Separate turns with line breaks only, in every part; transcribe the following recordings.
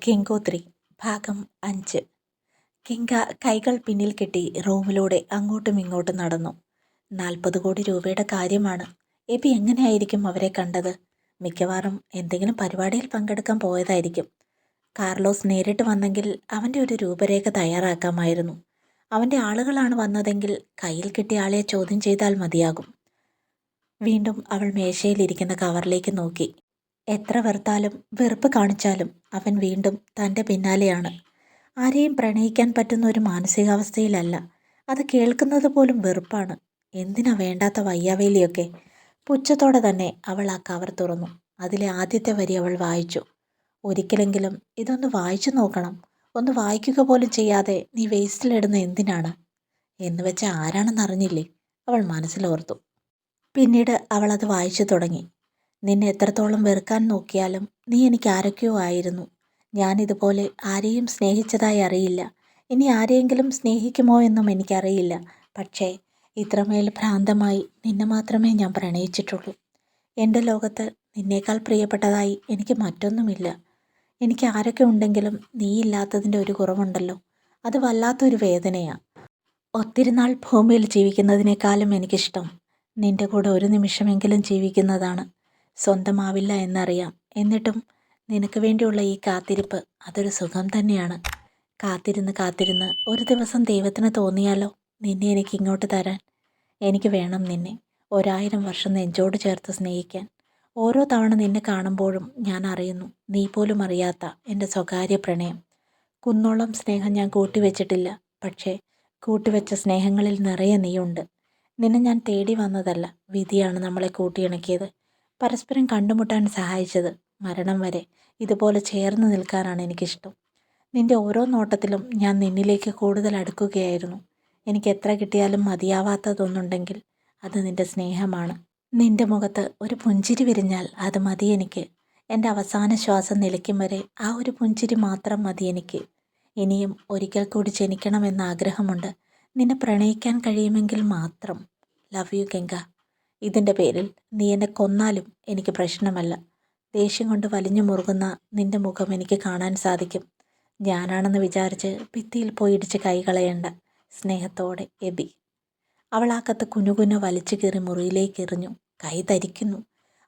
ഗംഗോത്രി ഭാഗം 5. ഗംഗ കൈകൾ പിന്നിൽ കെട്ടി റൂമിലൂടെ അങ്ങോട്ടും ഇങ്ങോട്ടും നടന്നു. 40 കോടി രൂപയുടെ കാര്യമാണ്. എബി എങ്ങനെയായിരിക്കും അവരെ കണ്ടത്? മിക്കവാറും എന്തെങ്കിലും പരിപാടിയിൽ പങ്കെടുക്കാൻ പോയതായിരിക്കും. കാർലോസ് നേരിട്ട് വന്നെങ്കിൽ അവൻ്റെ ഒരു രൂപരേഖ തയ്യാറാക്കാമായിരുന്നു. അവൻ്റെ ആളുകളാണ് വന്നതെങ്കിൽ കയ്യിൽ കിട്ടിയ ആളെ ചോദ്യം ചെയ്താൽ മതിയാകും. വീണ്ടും അവൾ മേശയിലിരിക്കുന്ന കവറിലേക്ക് നോക്കി. എത്ര വെറുത്താലും വെറുപ്പ് കാണിച്ചാലും അവൻ വീണ്ടും തൻ്റെ പിന്നാലെയാണ്. ആരെയും പ്രണയിക്കാൻ പറ്റുന്ന ഒരു മാനസികാവസ്ഥയിലല്ല. അത് കേൾക്കുന്നത് പോലും വെറുപ്പാണ്. എന്തിനാ വേണ്ടാത്ത വയ്യാവേലിയൊക്കെ? പുച്ഛത്തോടെ തന്നെ അവൾ ആ കവർ തുറന്നു. അതിലെ ആദ്യത്തെ വരി അവൾ വായിച്ചു. ഒരിക്കലെങ്കിലും ഇതൊന്ന് വായിച്ചു നോക്കണം. ഒന്ന് വായിക്കുക പോലും ചെയ്യാതെ നീ വേസ്റ്റിലിടുന്ന എന്തിനാണ് എന്ന് വെച്ച ആരാണെന്നറിഞ്ഞില്ലേ? അവൾ മനസ്സിലോർത്തു. പിന്നീട് അവൾ അത് വായിച്ചു തുടങ്ങി. നിന്നെ എത്രത്തോളം വെറുക്കാൻ നോക്കിയാലും നീ എനിക്ക് ആരൊക്കെയോ ആയിരുന്നു. ഞാനിതുപോലെ ആരെയും സ്നേഹിച്ചതായി അറിയില്ല. ഇനി ആരെയെങ്കിലും സ്നേഹിക്കുമോ എന്നും എനിക്കറിയില്ല. പക്ഷേ ഇത്രമേൽ ഭ്രാന്തമായി നിന്നെ മാത്രമേ ഞാൻ പ്രണയിച്ചിട്ടുള്ളൂ. എൻ്റെ ലോകത്ത് നിന്നേക്കാൾ പ്രിയപ്പെട്ടതായി എനിക്ക് മറ്റൊന്നുമില്ല. എനിക്ക് ആരൊക്കെ ഉണ്ടെങ്കിലും നീയില്ലാത്തതിൻ്റെ ഒരു കുറവുണ്ടല്ലോ. അത് വല്ലാത്തൊരു വേദനയാണ്. ഒത്തിരി നാൾ ഭൂമിയിൽ ജീവിക്കുന്നതിനേക്കാളും എനിക്കിഷ്ടം നിൻ്റെ കൂടെ ഒരു നിമിഷമെങ്കിലും ജീവിക്കുന്നതാണ്. സ്വന്തമാവില്ല എന്നറിയാം. എന്നിട്ടും നിനക്ക് വേണ്ടിയുള്ള ഈ കാത്തിരിപ്പ് അതൊരു സുഖം തന്നെയാണ്. കാത്തിരുന്ന് ഒരു ദിവസം ദൈവത്തിന് തോന്നിയാലോ നിന്നെ എനിക്ക് ഇങ്ങോട്ട് തരാൻ. എനിക്ക് വേണം നിന്നെ 1000 വർഷം നെഞ്ചോട് ചേർത്ത് സ്നേഹിക്കാൻ. ഓരോ തവണ നിന്നെ കാണുമ്പോഴും ഞാൻ അറിയുന്നു നീ പോലും അറിയാത്ത എൻ്റെ സ്വകാര്യ പ്രണയം. കുന്നോളം സ്നേഹം ഞാൻ കൂട്ടിവെച്ചിട്ടില്ല. പക്ഷേ കൂട്ടിവെച്ച സ്നേഹങ്ങളിൽ നിറയെ നീയുണ്ട്. നിന്നെ ഞാൻ തേടി വന്നതല്ല, വിധിയാണ് നമ്മളെ കൂട്ടിയിണക്കിയത്. പരസ്പരം കണ്ടുമുട്ടാൻ സഹായിച്ചത്. മരണം വരെ ഇതുപോലെ ചേർന്ന് നിൽക്കാനാണ് എനിക്കിഷ്ടം. നിൻ്റെ ഓരോ നോട്ടത്തിലും ഞാൻ നിന്നിലേക്ക് കൂടുതൽ അടുക്കുകയായിരുന്നു. എനിക്ക് എത്ര കിട്ടിയാലും മതിയാവാത്തതൊന്നുണ്ടെങ്കിൽ അത് നിൻ്റെ സ്നേഹമാണ്. നിൻ്റെ മുഖത്ത് ഒരു പുഞ്ചിരി വിരിഞ്ഞാൽ അത് മതി എനിക്ക്. എൻ്റെ അവസാന ശ്വാസം നിലയ്ക്കും വരെ ആ ഒരു പുഞ്ചിരി മാത്രം മതി എനിക്ക്. ഇനിയും ഒരിക്കൽ കൂടി ജനിക്കണമെന്ന ആഗ്രഹമുണ്ട്. നിന്നെ പ്രണയിക്കാൻ കഴിയുമെങ്കിൽ മാത്രം. Love you Ganga. ഇതിൻ്റെ പേരിൽ നീ എന്നെ കൊന്നാലും എനിക്ക് പ്രശ്നമല്ല. ദേഷ്യം കൊണ്ട് വലിഞ്ഞു മുറുകുന്ന നിൻ്റെ മുഖം എനിക്ക് കാണാൻ സാധിക്കും. ഞാനാണെന്ന് വിചാരിച്ച് ഭിത്തിയിൽ പോയി ഇടിച്ച് കൈ കളയണ്ട. സ്നേഹത്തോടെ എബി. അവൾ ആ കത്ത് കുനുകുന വലിച്ചു കീറി മുറിയിലേക്ക് എറിഞ്ഞു. കൈ തരിക്കുന്നു.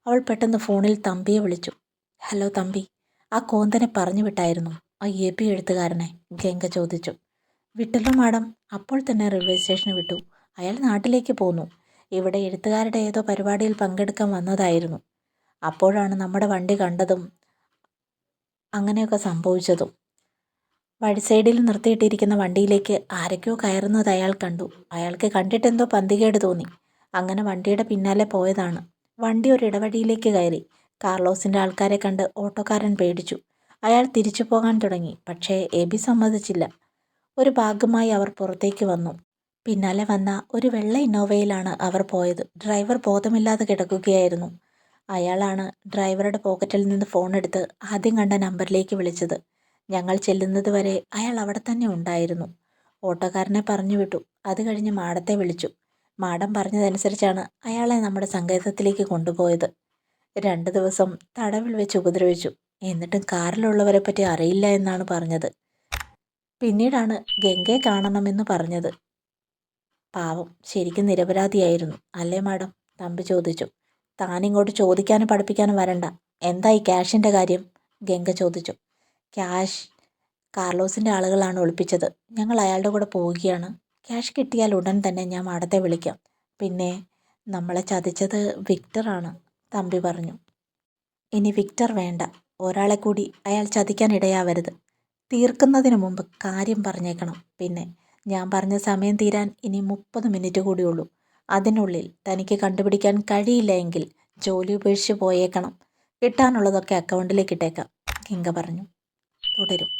അവൾ പെട്ടെന്ന് ഫോണിൽ തമ്പിയെ വിളിച്ചു. ഹലോ തമ്പി, ആ കോന്തനെ പറഞ്ഞു വിട്ടായിരുന്നു? ആ എബി എഴുത്തുകാരനെ? ഗംഗ ചോദിച്ചു. വിട്ടല്ലോ മാഡം. അപ്പോൾ തന്നെ റെയിൽവേ സ്റ്റേഷന് വിട്ടു. അയാൾ നാട്ടിലേക്ക് പോന്നു. ഇവിടെ എഴുത്തുകാരുടെ ഏതോ പരിപാടിയിൽ പങ്കെടുക്കാൻ വന്നതായിരുന്നു. അപ്പോഴാണ് നമ്മുടെ വണ്ടി കണ്ടതും അങ്ങനെയൊക്കെ സംഭവിച്ചതും. വഴി സൈഡിൽ നിർത്തിയിട്ടിരിക്കുന്ന വണ്ടിയിലേക്ക് ആരൊക്കെയോ കയറുന്നത് അയാൾ കണ്ടു. അയാൾക്ക് കണ്ടിട്ടെന്തോ പന്തികേട് തോന്നി. അങ്ങനെ വണ്ടിയുടെ പിന്നാലെ പോയതാണ്. വണ്ടി ഒരു ഇടവഴിയിലേക്ക് കയറി. കാർലോസിൻ്റെ ആൾക്കാരെ കണ്ട് ഓട്ടോക്കാരൻ പേടിച്ചു. അയാൾ തിരിച്ചു പോകാൻ തുടങ്ങി. പക്ഷേ എബി സമ്മതിച്ചില്ല. ഒരു ഭാഗമായി അവർ പുറത്തേക്ക് വന്നു. പിന്നാലെ വന്ന ഒരു വെള്ള ഇന്നോവയിലാണ് അവർ പോയത്. ഡ്രൈവർ ബോധമില്ലാതെ കിടക്കുകയായിരുന്നു. അയാളാണ് ഡ്രൈവറുടെ പോക്കറ്റിൽ നിന്ന് ഫോണെടുത്ത് ആദ്യം കണ്ട നമ്പറിലേക്ക് വിളിച്ചത്. ഞങ്ങൾ ചെല്ലുന്നത് വരെ അയാൾ അവിടെ തന്നെ ഉണ്ടായിരുന്നു. ഓട്ടോക്കാരനെ പറഞ്ഞു വിട്ടു. അത് കഴിഞ്ഞ് മാഡത്തെ വിളിച്ചു. മാഡം പറഞ്ഞതനുസരിച്ചാണ് അയാളെ നമ്മുടെ സങ്കേതത്തിലേക്ക് കൊണ്ടുപോയത്. 2 ദിവസം തടവിൽ വെച്ച് ഉപദ്രവിച്ചു. എന്നിട്ടും കാറിലുള്ളവരെ പറ്റി അറിയില്ല എന്നാണ് പറഞ്ഞത്. പിന്നീടാണ് ഗംഗയെ കാണണമെന്ന് പറഞ്ഞത്. പാവം, ശരിക്കും നിരപരാധിയായിരുന്നു അല്ലേ മാഡം? തമ്പി ചോദിച്ചു. താനിങ്ങോട്ട് ചോദിക്കാനും പഠിപ്പിക്കാനും വരണ്ട. എന്തായി ക്യാഷിൻ്റെ കാര്യം? ഗംഗ ചോദിച്ചു. ക്യാഷ് കാർലോസിൻ്റെ ആളുകളാണ് ഒളിപ്പിച്ചത്. ഞങ്ങൾ അയാളുടെ കൂടെ പോവുകയാണ്. ക്യാഷ് കിട്ടിയാൽ ഉടൻ തന്നെ ഞാൻ മാഡത്തെ വിളിക്കാം. പിന്നെ നമ്മളെ ചതിച്ചത് വിക്ടറാണ്, തമ്പി പറഞ്ഞു. ഇനി വിക്ടർ വേണ്ട. ഒരാളെ കൂടി അയാൾ ചതിക്കാൻ ഇടയാവരുത്. തീർക്കുന്നതിന് മുമ്പ് കാര്യം പറഞ്ഞേക്കണം. പിന്നെ ഞാൻ പറഞ്ഞ സമയം തീരാൻ ഇനി 30 മിനിറ്റ് കൂടിയുള്ളൂ. അതിനുള്ളിൽ തനിക്ക് കണ്ടുപിടിക്കാൻ കഴിയില്ല എങ്കിൽ ജോലി ഉപേക്ഷിച്ച് പോയേക്കണം. കിട്ടാനുള്ളതൊക്കെ അക്കൗണ്ടിലേക്ക് ഇട്ടേക്കാം, ഗംഗ പറഞ്ഞു. തുടരും.